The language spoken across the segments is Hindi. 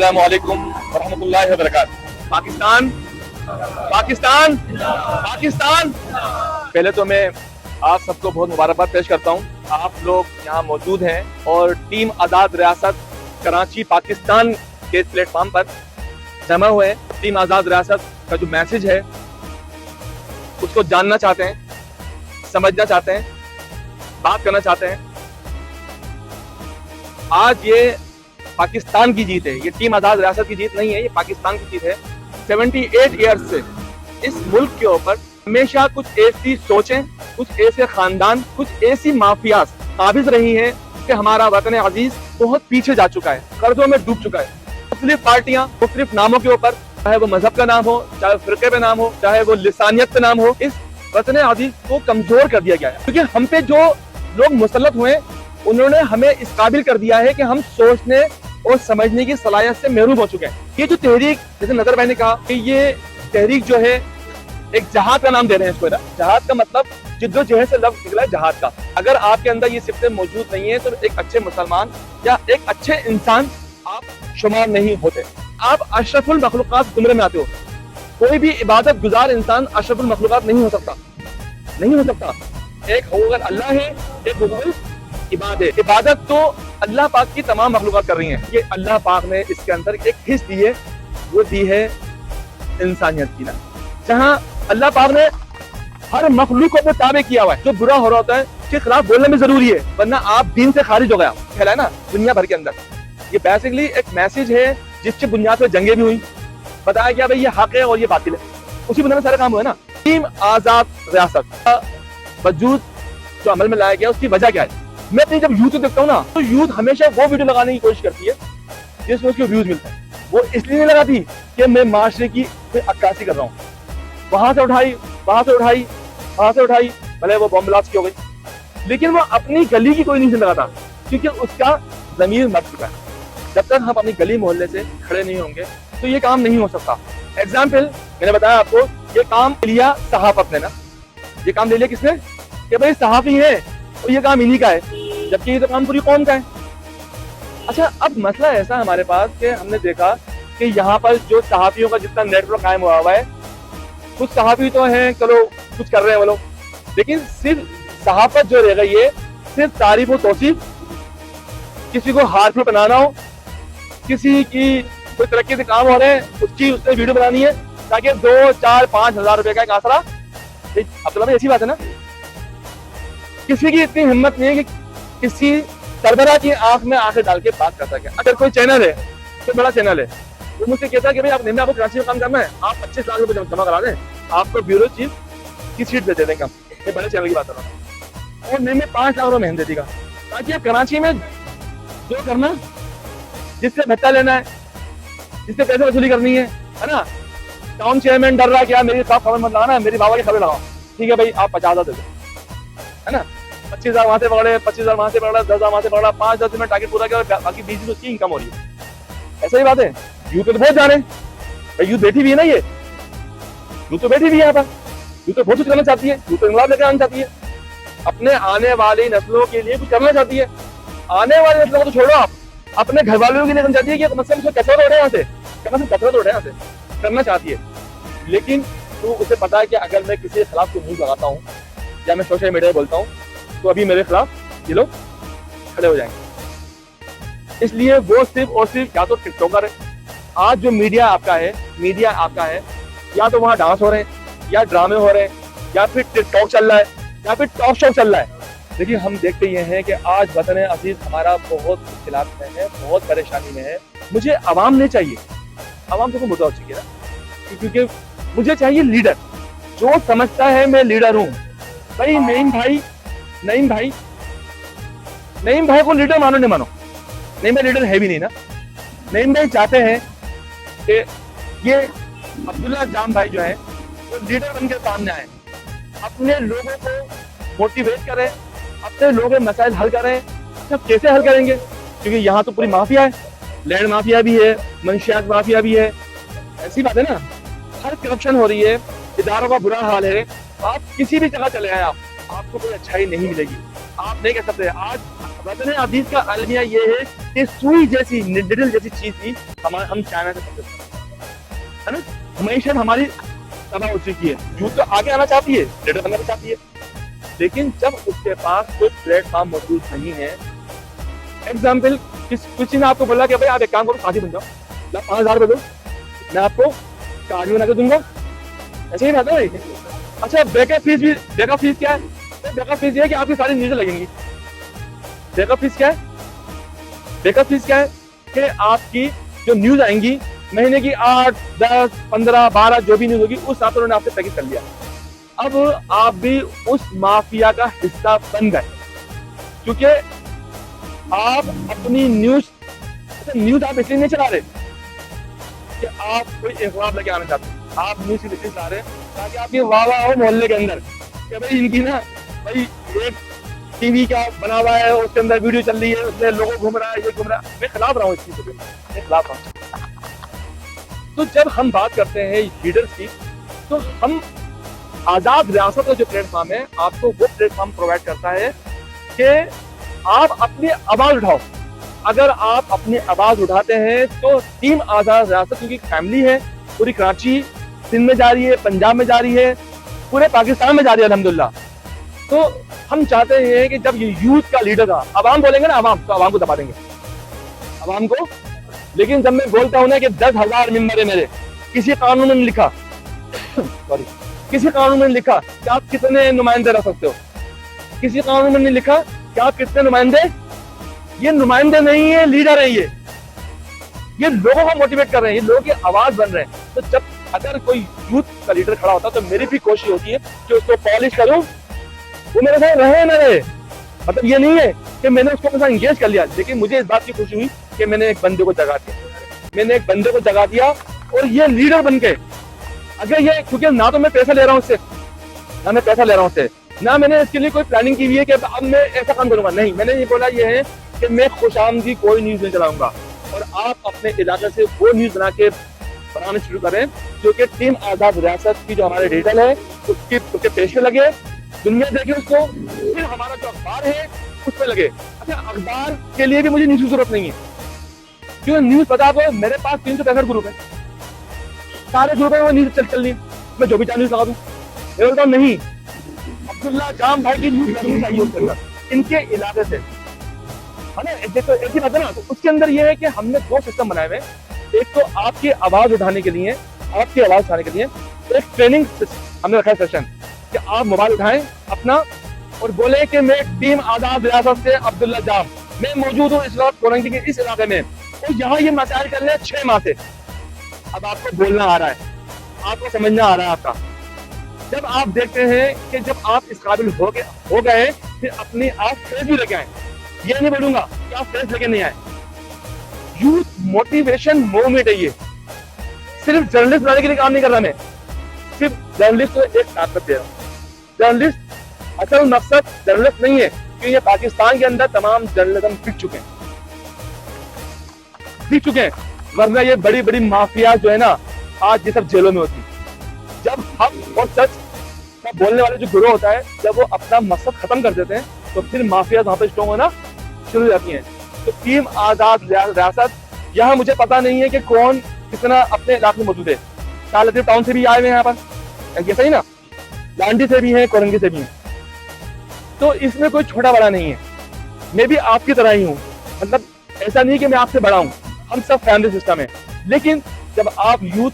अस्सलामु अलैकुम वरहमतुल्लाहि वबरकातुहू। पाकिस्तान पाकिस्तान पाकिस्तान। पहले तो मैं आप सबको बहुत मुबारकबाद पेश करता हूँ। आप लोग यहाँ मौजूद हैं और टीम आज़ाद रियासत कराची पाकिस्तान के प्लेटफॉर्म पर जमा हुए हैं। टीम आज़ाद रियासत का जो मैसेज है उसको जानना चाहते हैं, समझना चाहते हैं, बात करना चाहते हैं। आज ये पाकिस्तान की जीत है, ये टीम आज़ाद रियासत की जीत नहीं है, ये पाकिस्तान की जीत है। 78 ईयर्स से इस मुल्क के ऊपर हमेशा कुछ ऐसी सोचें, कुछ ऐसे खानदान, कुछ ऐसी माफियाज काबिज रही हैं कि हमारा वतन अजीज बहुत पीछे जा चुका है, कर्जों में डूब चुका है। मुख्तलिफ पार्टियां मुख्तलिफ नामों के ऊपर, चाहे वो मजहब का नाम हो, चाहे फिरके पे नाम हो, चाहे वो लिसानियत पे नाम हो, इस वतन अजीज को कमजोर कर दिया गया है। क्योंकि हम पे जो लोग मुसल्लत हुए उन्होंने हमें इस काबिल कर दिया है कि हम सोचने और समझने की सलाहियत से महरूम हो चुके हैं। ये जो तहरीक, जैसे नजर भाई ने कहा कि ये तहरीक जो है एक जहाद का नाम दे रहे हैं इसको ना। जहाद का मतलब जिद्दोजहद से लफ्ज़ निकला है जहाद का। अगर आपके अंदर ये सिफतें मौजूद नहीं है तो एक अच्छे मुसलमान या एक अच्छे इंसान आप शुमार नहीं होते। आप अशरफुल मखलूक़ात जुमरे में आते हो। कोई भी इबादत गुजार इंसान अशरफुल मखलूक़ात नहीं हो सकता, नहीं हो सकता। एक होगा अल्लाह है, एक होगा इबादत। इबादत तो अल्लाह पाक की तमाम मखलूक़ात कर रही हैं। ये अल्लाह पाक ने इसके अंदर एक हिस्स दी है, वो दी है इंसानियत की ना। जहाँ अल्लाह पाक ने हर मखलूक को अपने ताबे किया हुआ है। जो बुरा हो रहा होता है उसके खिलाफ बोलना भी जरूरी है, वरना आप दीन से खारिज हो गया फैला है ना दुनिया भर के अंदर। ये बेसिकली एक मैसेज है जिसकी बुनियाद पर जंगें भी हुई, बताया गया भाई ये हक है और ये बातिल है, उसी बुनियाद में सारा काम हुआ है ना। टीम आज़ाद रियासत का वजूद जो अमल में लाया गया उसकी वजह क्या है? मैं अपनी जब यूथ को देखता हूँ ना तो यूथ हमेशा वो वीडियो लगाने की कोशिश करती है जिसमें उसको व्यूज मिलता है। वो इसलिए नहीं लगाती कि मैं माशरे की अक्कासी कर रहा हूँ। वहां से उठाई, वहां से उठाई, वहां से उठाई, भले वो बॉम्ब ब्लास्ट की हो गई, लेकिन वो अपनी गली की कोई नहीं लगाता क्योंकि उसका जमीर मर चुका है। जब तक हम अपनी गली मोहल्ले से खड़े नहीं होंगे तो ये काम नहीं हो सकता। एग्जाम्पल मैंने बताया आपको, ये काम लिया सहाफत ने ना, ये काम ले लिया किसने कि भाई सहाफी है और ये काम इन्हीं का है, जबकि ये तो काम पूरी कौम का है। अच्छा, अब मसला ऐसा हमारे पास कि हमने देखा कि यहाँ पर जो सहाफियों का जितना नेटवर्क कायम हुआ हुआ है, कुछ सहाफी तो हैं चलो कुछ कर रहे हैं वो लोग, लेकिन सिर्फ सहाफत जो रह गई है सिर्फ तारीफ और तौसीफ। किसी को हार्मफुल बनाना हो, किसी की कोई तरक्की से काम हो रहे हैं उसकी उसने वीडियो बनानी है ताकि 2, 4, 5 हजार रुपए का एक आसरा। अब्दुल्ला भाई ऐसी बात है ना, किसी की इतनी हिम्मत नहीं है कि किसी सरबराह की आंख में आंखें डाल के बात कर सके। अगर कोई चैनल है, कोई बड़ा चैनल है, वो मुझसे कहता है कि भाई आपको कराची में काम करना है, आप 25 लाख रुपए जमा करा दें, आपको ब्यूरो चीफ की सीट दे देंगे। ये बड़े चैनल की बात कर रहा हूँ। और मैं 5 लाख रुपए मेहनत दे देगा ताकि आप कराची में जो करना, जिससे भत्ता लेना है, जिससे पैसे वसूली करनी है ना। टाउन चेयरमैन डर रहा क्या मेरे साथ खबर मत लगाना, मेरी बाबा की खबर लगाओ, ठीक है भाई आप 50,000 दे दो, है ना। 25,000 वहां से पकड़े, 25,000 वहां से पकड़ा, 10,000 वहां से पकड़ा, 5-10 में टारगेट पूरा किया, बाकी 20 उसकी इनकम हो रही है। ऐसा ही बात है। यूथ तो बहुत जाने भाई, यूथ बैठी भी है ना, ये यूथ तो बैठी भी है यहाँ पर, यूथ तो बहुत कुछ करना चाहती है, यूथ तो इंकलाब लेकर आना चाहती है, अपने आने वाली नस्लों के लिए कुछ करना चाहती है। आने वाली नस्लों को तो छोड़ो, आप अपने घर वालों के लिए करना चाहती है कि कम से कम कचरा उठे यहाँ से, कम से कम कचरा उठे यहाँ से करना चाहती है। लेकिन तो उसे पता है कि अगर मैं किसी के खिलाफ कोई न्यूज लगाता हूँ या मैं सोशल मीडिया में बोलता हूँ तो अभी मेरे खिलाफ ये लोग खड़े हो जाएंगे। इसलिए वो सिर्फ और सिर्फ या तो टिकटॉकर है। आज जो मीडिया आपका है, या तो वहाँ डांस हो रहे हैं, या ड्रामे हो रहे हैं, या फिर टिकटॉक चल रहा है, या फिर टॉक शो चल रहा है। लेकिन हम देखते ये हैं कि आज वतन अजीज हमारा बहुत मुश्किलात में है, बहुत परेशानी में है। मुझे आवाम नहीं चाहिए, आवाम को मुद्दा हो चाहिए ना, क्योंकि मुझे चाहिए लीडर जो समझता है मैं लीडर हूँ। भाई नईम भाई को लीडर मानो नहीं मानो, नईम भाई लीडर है भी नहीं ना। नईम भाई चाहते हैं कि ये अब्दुल्ला जाम भाई जो है वो लीडर बनकर सामने आए, अपने लोगों को मोटिवेट करें, अपने लोगों के मसाइल हल करें। अच्छा, कैसे हल करेंगे? क्योंकि यहाँ तो पूरी माफिया है, लैंड माफिया भी है, मंशियात माफिया भी है, ऐसी बात है ना। हर करप्शन हो रही है, इदारों का बुरा हाल है। आप किसी भी जगह चले आए, आपको कोई अच्छाई नहीं मिलेगी। आप नहीं कह सकते। आज वतन अजीज का अलमिया ये है कि सुई जैसी निडल जैसी चीज थी हम चाइना से है ना, हमेशा हमारी तबाह हो चुकी है। यूथ तो आगे आना चाहती है, लीडर बनना चाहती है, लेकिन जब उसके पास कोई प्लेटफॉर्म मौजूद नहीं है। एग्जाम्पल, किसी ने आपको बोला कि भाई आप एक काम करो, साथी बन जाओ, 5,000 रुपए दो, मैं आपको कार्ड बना के दूंगा, ऐसे ही रहता है। अच्छा, बैकअप फीस क्या है? बैकअप फीस ये है कि आपकी सारी न्यूज़ लगेंगी। बैकअप फीस क्या है? बैकअप फीस क्या है कि आपकी जो न्यूज आएंगी महीने की 8, 10, 15, 12 जो भी न्यूज होगी उस हिसाब से उन्होंने आपसे पैकेज कर लिया। अब आप भी उस माफिया का हिस्सा बन गए, क्योंकि आप अपनी न्यूज आप इसलिए नहीं चला रहे कि आप कोई इख्तिलाफ लेके आना चाहते हैं, आप न्यूज इसलिए चला रहे हैं ताकि आपकी वाह वाह हो मोहल्ले के अंदर कि भाई इनकी ना भाई एक टीवी का बना हुआ है, उसके अंदर वीडियो चल रही है, उसमें लोगों घूम रहा है, ये घूम रहा है। मैं खिलाफ रहा हूँ इस चीज के, मैं खिलाफ रहा हूँ। तो जब हम बात करते हैं लीडर्स की, तो हम आजाद रियासत का जो प्लेटफॉर्म है आपको वो प्लेटफॉर्म प्रोवाइड करता है कि आप अपनी आवाज उठाओ। अगर आप अपनी आवाज उठाते हैं तो टीम आजाद रियासत, क्योंकि फैमिली है, पूरी कराची सिंध में जा रही है, पंजाब में जा रही है, पूरे पाकिस्तान में जा रही है अल्हम्दुलिल्लाह। तो हम चाहते हैं कि जब ये यूथ का लीडर था, अवाम बोलेंगे ना, अवाम तो अवाम को दबा देंगे, अवाम को। लेकिन जब मैं बोलता हूं ना कि 10,000 मेंबर है मेरे, किसी कानून में नहीं लिखा सॉरी किसी कानून में नहीं लिखा कि आप कितने नुमाइंदे रख सकते हो, किसी कानून में नहीं लिखा कि आप कितने नुमाइंदे, ये नुमाइंदे नहीं है, लीडर है ये लोगों को मोटिवेट कर रहे हैं, ये लोगों की आवाज बन रहे हैं। तो जब अगर कोई यूथ का लीडर खड़ा होता तो मेरी भी कोशिश होती है कि उसको पॉलिश करूं, वो मेरे साथ रहे ना रहे, मतलब ये नहीं है कि मैंने उसको अपने साथ इंगेज कर लिया। लेकिन मुझे इस बात की खुशी हुई कि मैंने एक बंदे को जगा दिया, और ये लीडर बन के अगर ये, क्योंकि ना तो मैं पैसा ले रहा हूँ उससे, ना मैंने इसके लिए कोई प्लानिंग की हुई है कि अब मैं ऐसा काम करूंगा, नहीं, मैंने ये बोला ये है कि मैं खुशामदी कोई न्यूज नहीं चलाऊंगा, और आप अपने इलाके से वो न्यूज बनाना शुरू करें जो कि टीम आजाद रियासत की जो हमारे डिजिटल है उसके पेश में लगे, दुनिया देखे उसको, फिर हमारा जो अखबार है उस पर लगे। अच्छा, अखबार के लिए भी मुझे न्यूज की जरूरत नहीं है, क्योंकि न्यूज पता आपको, मेरे पास 365 ग्रुप है, सारे ग्रुप में वो न्यूज चल रही है, मैं जो भी चाह न्यूज लगा दूं। मैं बोलता हूँ नहीं, अब्दुल्ला जाम भाई की न्यूज लगनी चाहिए उसके अंदर, इनके इलाके से, है ना। देखो ऐसी बात है ना, तो उसके अंदर ये है कि हमने 2 सिस्टम बनाए हुए। एक तो आपकी आवाज उठाने के लिए, एक ट्रेनिंग हमने रखा है सेशन कि आप मोबाइल उठाएं अपना और बोले कि मैं टीम आजाद रियासत से अब्दुल्ला जाम, मैं मौजूद हूँ इस वक्त कोरंगी के इस इलाके में, और यहाँ ये मसाइल चल रहे हैं 6 माह से। अब आपको बोलना आ रहा है, आपको समझना आ रहा है आपका। जब आप देखते हैं कि जब आप इस काबिल हो गए, फिर अपनी आप फेस भी लेके आए। ये नहीं बोलूंगा कि आप फेस लेके नहीं आए। यूथ मोटिवेशन मूवमेंट है, ये सिर्फ जर्नलिस्ट बनाने के लिए काम नहीं कर रहा मैं, सिर्फ जर्नलिस्ट को एक ताकत दे रहा हूँ। जर्नलिस्ट असल मकसद जर्नलिस्ट नहीं है, क्योंकि ये पाकिस्तान के अंदर तमाम जर्नलिज्म बिक चुके हैं, वरना ये बड़ी बड़ी माफिया जो है ना आज ये सब जेलों में होती। जब हक और सच का बोलने वाले जो गिरोह होता है, जब वो अपना मकसद खत्म कर देते हैं तो फिर माफिया वहां पर स्ट्रॉन्ग होना शुरू हो जाती है। तो टीम आजाद रियासत, यहाँ मुझे पता नहीं है कि कौन कितना अपने इलाके में मौजूद है। शाहलतीफ टाउन से भी आए हुए हैं यहाँ पर, ये सही ना, लांडी से भी है, कोरंगी से भी है। तो इसमें कोई छोटा बड़ा नहीं है, मैं भी आपकी तरह ही हूँ, मतलब ऐसा नहीं कि मैं आपसे बड़ा हूँ, हम सब फैमिली सिस्टम है। लेकिन जब आप यूथ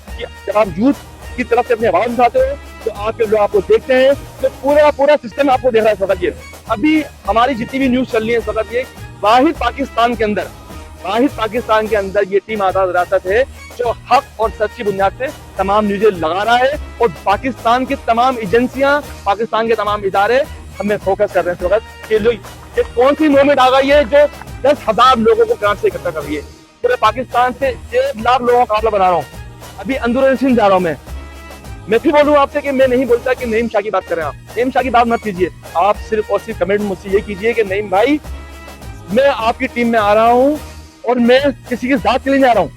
की तरफ से अपनी आवाज उठाते हो तो आपके लोग आपको देखते हैं, तो पूरा सिस्टम आपको देख रहा है इस वक्त। ये अभी हमारी जितनी भी न्यूज चल रही है इस वक्त, ये वाहिद पाकिस्तान के अंदर ये टीम आजाद रियासत है जो हक और सच की बुनियाद से तमाम न्यूज़ें लगा रहा है, और पाकिस्तान की तमाम एजेंसियां, पाकिस्तान के तमाम इदारे हमें फोकस कर रहे हैं इस वक्त कि लोग कौन सी मूवमेंट आ गई है जो 10,000 लोगों को कराची से इकट्ठा कर रही है। पूरे पाकिस्तान से 1 लाख लोगों का काफिला बना रहा हूँ। अभी अंदर सिंध जा रहा हूँ मैं फिर बोलूँ आपसे कि मैं नहीं बोलता कि नईम शाह की बात करें, आप नईम शाह की बात मत कीजिए, आप सिर्फ और सिर्फ कमेंट मुझसे ये कीजिए कि नईम भाई मैं आपकी टीम में आ रहा हूँ, और मैं किसी की जात के लिए नहीं आ रहा हूँ,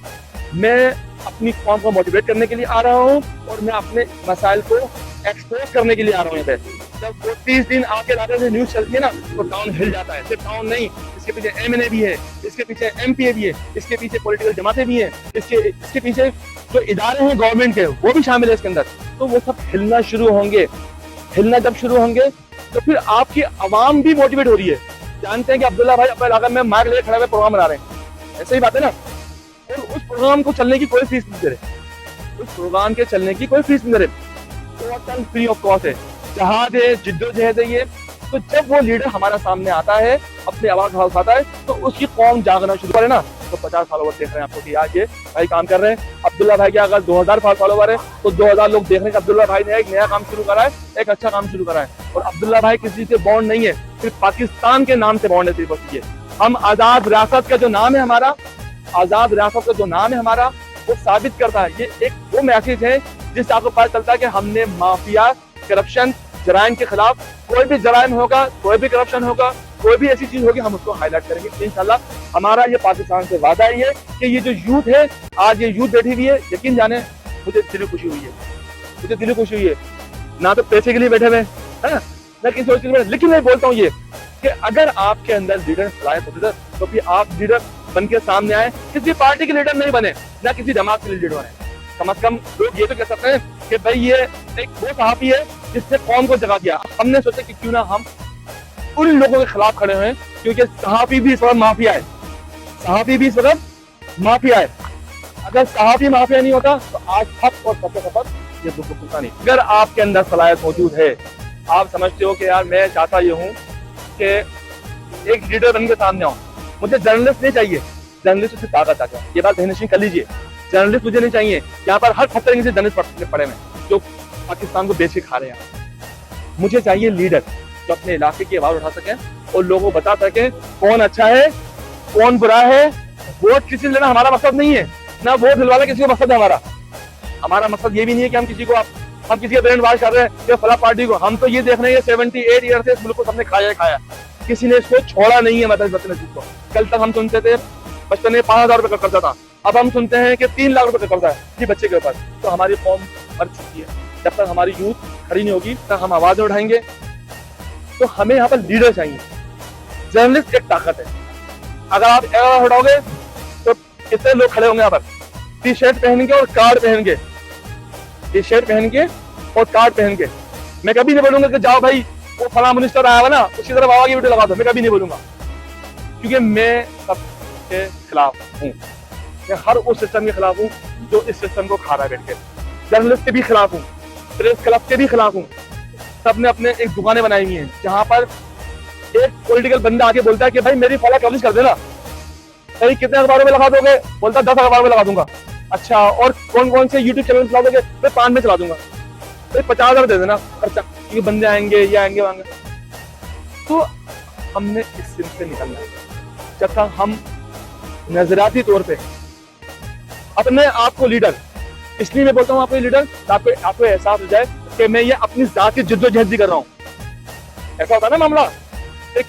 मैं अपनी कौम को मोटिवेट करने के लिए आ रहा हूँ, और मैं अपने मसाइल को एक्सपोज करने के लिए आ रहा हूँ यहाँ पे। जब वो 30 दिन आपके इलाके से न्यूज चलती है ना तो टाउन हिल जाता है। सिर्फ टाउन नहीं, इसके पीछे एमएनए भी है, इसके पीछे एमपीए भी है, इसके पीछे पॉलिटिकल जमातें भी हैं, इसके पीछे जो इदारे हैं गवर्नमेंट के वो भी शामिल है इसके अंदर। तो वो सब हिलना शुरू होंगे। हिलना जब शुरू होंगे तो फिर आपकी आवाम भी मोटिवेट हो रही है। जानते हैं कि अब्दुल्ला भाई अपने इलाके में माइक लेकर खड़े हुए प्रोग्राम बना रहे हैं, ऐसे ही बात है ना। और उस प्रोग्राम को चलने की कोई फीस नहीं दे रहे, उस प्रोग्राम के चलने की कोई फीस नहीं दे रहे, टोटल फ्री ऑफ कॉस्ट है। जहाद है, जिद्दोजहद है ये। तो जब वो लीडर हमारा सामने आता है, अपनी आवाज उठाता है, तो उसकी कौम जागना शुरू करे ना। तो 50 फॉलोवर देख रहे हैं आपको कि आज ये भाई काम कर रहे हैं। अब्दुल्ला भाई के अगर 2000 फॉलोवर है तो 2000 लोग देख रहे हैं कि अब्दुल्ला भाई ने एक नया काम शुरू करा है, एक अच्छा काम शुरू करा है। और अब्दुल्ला भाई किसी से बॉन्ड नहीं है, सिर्फ पाकिस्तान के नाम से बॉन्ड है सिर्फ ये। हम आजाद रियासत का जो नाम है हमारा, आजाद रियासत का जो नाम है हमारा, वो साबित करता है। ये एक वो मैसेज है जिससे आपको पता चलता है कि हमने माफिया, करप्शन, जराइम के खिलाफ, कोई भी जराइम होगा, कोई भी करप्शन होगा, कोई भी ऐसी चीज होगी, हम उसको हाईलाइट करेंगे इंशाल्लाह। हमारा ये पाकिस्तान से वादा ही है कि ये जो यूथ है, आज ये यूथ बैठी हुई है, यकीन जाने मुझे दिल खुशी हुई है, मुझे दिल खुशी हुई है। ना तो पैसे के लिए बैठे हुए है ना किसी और चीज में, लेकिन मैं बोलता हूँ ये कि अगर आपके अंदर लीडर सलाहियत होती है तो फिर आप लीडर बन के सामने आए। किसी पार्टी के लीडर नहीं बने, ना किसी जमात के लीडर बने। कम से कम लोग ये तो कह सकते हैं कि भाई ये एक वो सहाफी है जिसने कौम को जगा दिया। हमने सोचा कि क्यों ना हम उन लोगों के खिलाफ खड़े हैं, क्योंकि सहाफी भी इस वक्त माफिया है, सहाफी भी इस वक्त माफिया है। अगर सहाफी माफिया नहीं होता तो आज हक और सत्य शपथ ये दुख होता नहीं। अगर आपके अंदर सलाहियत मौजूद है, आप समझते हो कि यार मैं चाहता ये हूँ कि एक लीडर बन के सामने आऊँ, मुझे जर्नलिस्ट नहीं चाहिए, जर्नलिस्ट से ताकत आ जाए, ये बात ध्यान कर लीजिए। जर्नलिस्ट मुझे नहीं चाहिए, यहाँ पर हर खतरे से जर्नलिस्ट पड़े हैं जो पाकिस्तान को बेच के खा रहे हैं। मुझे चाहिए लीडर जो अपने इलाके की आवाज उठा सके और लोगों को बता सके कौन अच्छा है, कौन बुरा है। वोट किसी लेना हमारा मकसद नहीं है, ना वोट दिलवाना किसी का मकसद है हमारा। हमारा मकसद ये भी नहीं है कि हम किसी का ब्रेन वॉश कर रहे हैं कि फला पार्टी को। हम तो ये देख रहे हैं 78 ईयर से इस मुल्क को सबने खाया, किसी ने इसको छोड़ा नहीं है। मतलब को कल तक हम सुनते थे बचपन में 5000 रुपए का कर्जा था, अब हम सुनते हैं कि 3 लाख रुपए का कर्जा है कि बच्चे के ऊपर। तो हमारी कौम मर चुकी है। जब तक हमारी यूथ खड़ी नहीं होगी तब हम आवाज उठाएंगे। तो हमें यहाँ पर लीडर चाहिए। जर्नलिस्ट एक ताकत है, अगर आप आवाज उठाओगे तो कितने लोग खड़े होंगे यहाँ पर टी शर्ट पहन के और कार्ड पहन के, टी शर्ट पहन के और कार्ड पहन के। मैं कभी नहीं बोलूंगा कि जाओ भाई वो फला मिनिस्टर आया हुआ ना उसकी तरफ आवाज की वीडियो लगा दो, मैं कभी नहीं बोलूंगा, क्योंकि मैं सबके खिलाफ हूँ। मैं हर उस सिस्टम के खिलाफ हूँ जो इस सिस्टम को खा रहा है बैठ के। जर्नलिस्ट के भी खिलाफ हूँ, प्रेस क्लब के भी खिलाफ हूँ। सबने अपने एक दुकानें बनाई हुई हैं जहाँ पर एक पॉलिटिकल बंदा आके बोलता है कि भाई मेरी फला कवरेज कर देना, भाई कितने अखबारों में लगा दोगे, बोलता 10 अखबारों में लगा दूंगा। अच्छा, और कौन कौन से यूट्यूब चैनल चला दोगे, मैं 5 में चला दूंगा, भाई 50,000 दे देना खर्चा, क्योंकि बंदे आएंगे, ये आएंगे वाएंगे। तो हमने इस सिम से निकलना है। जब तक हम नजरियाती तौर पे अपने आप को लीडर, इसलिए मैं बोलता हूँ आपको लीडर, आपको एहसास हो जाए कि मैं ये अपनी जात की जिद्दोजहद कर रहा हूँ। ऐसा होता है ना मामला,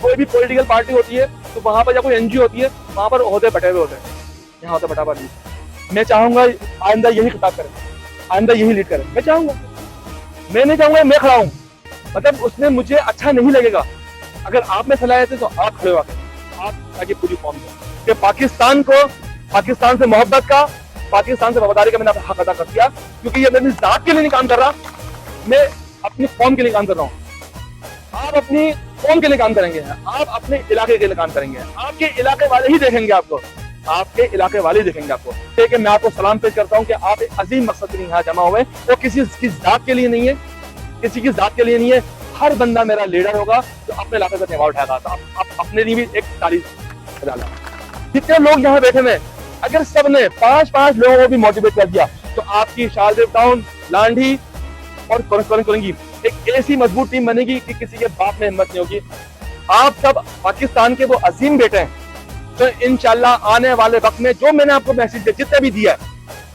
कोई भी पॉलिटिकल पार्टी होती है तो वहां पर या कोई एनजीओ होती है, वहां पर ओहदे बटे हुए होते हैं, यहाँ होता बटा नहीं। मैं चाहूंगा आइंदा यही खिताब करें, आइंदा यही लीड करें। मैं चाहूंगा, मैं नहीं चाहूंगा मैं खड़ा हूं, मतलब उसमें मुझे अच्छा नहीं लगेगा। अगर आप में सलाह है तो आप खड़े होकर आप आगे पूरी कौम कि पाकिस्तान को, पाकिस्तान से मोहब्बत का, पाकिस्तान से वफादारी का मैंने अपना हक अदा कर दिया, क्योंकि ये मेरी जात के लिए नहीं काम कर रहा, मैं अपनी कौम के लिए काम कर रहा हूँ। आप अपनी कौम के लिए काम करेंगे, आप अपने इलाके के लिए काम करेंगे, आपके इलाके वाले ही देखेंगे आपको, आपके इलाके वाले देखेंगे आपको। ठीक है, मैं आपको सलाम पेश करता हूँ कि आप एक अजीम मकसद के लिए यहाँ जमा हुए, वो किसी की जात के लिए नहीं है, किसी की जात के लिए नहीं है। हर बंदा मेरा लीडर होगा जो अपने इलाके का निभाव उठाएगा। तो आप अपने लिए भी एक तारीफ डाला। जितने लोग यहाँ बैठे हुए, अगर सबने 5-5 लोगों को भी मोटिवेट कर दिया तो आपकी शाहजेब टाउन, लांडी और कोरंगी एक ऐसी मजबूत टीम बनेगी कि किसी के बाप में हिम्मत नहीं होगी। आप सब पाकिस्तान के वो अजीम बेटे हैं तो इंशाल्लाह आने वाले वक्त में जो मैंने आपको मैसेज दिया, जितना भी दिया,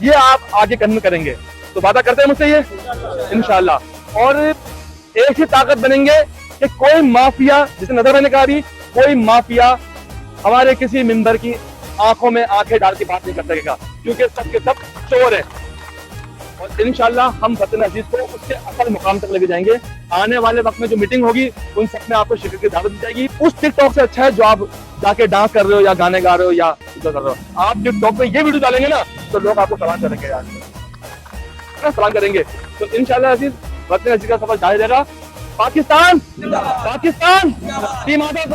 ये आप आगे कन्वे करेंगे। तो वादा करते हैं मुझसे ये इंशाल्लाह। और एक ही ताकत बनेंगे कि कोई माफिया, जिसे नजर मैंने कहा भी, कोई माफिया हमारे किसी मेंबर की आंखों में आंखें डाल के बात नहीं कर सकेगा, क्योंकि सबके सब चोर है। और इंशाल्लाह हम वतन अजीज को उसके असल मुकाम तक लेके जाएंगे। आने वाले वक्त में जो मीटिंग होगी उन सब में आपको शिरकत की दावत दी जाएगी। उस टिकटॉक से अच्छा है जो आप जाके डांस कर रहे हो या गाने गा रहे हो या कर रहे हो। आप टिकटॉक पे ये वीडियो डालेंगे ना तो लोग आपको सलाम करेंगे यार, सलाम करेंगे। तो इंशाल्लाह अजीज वतन अजीज का सफर जारी रहेगा। पाकिस्तान पाकिस्तान टीम आजाद।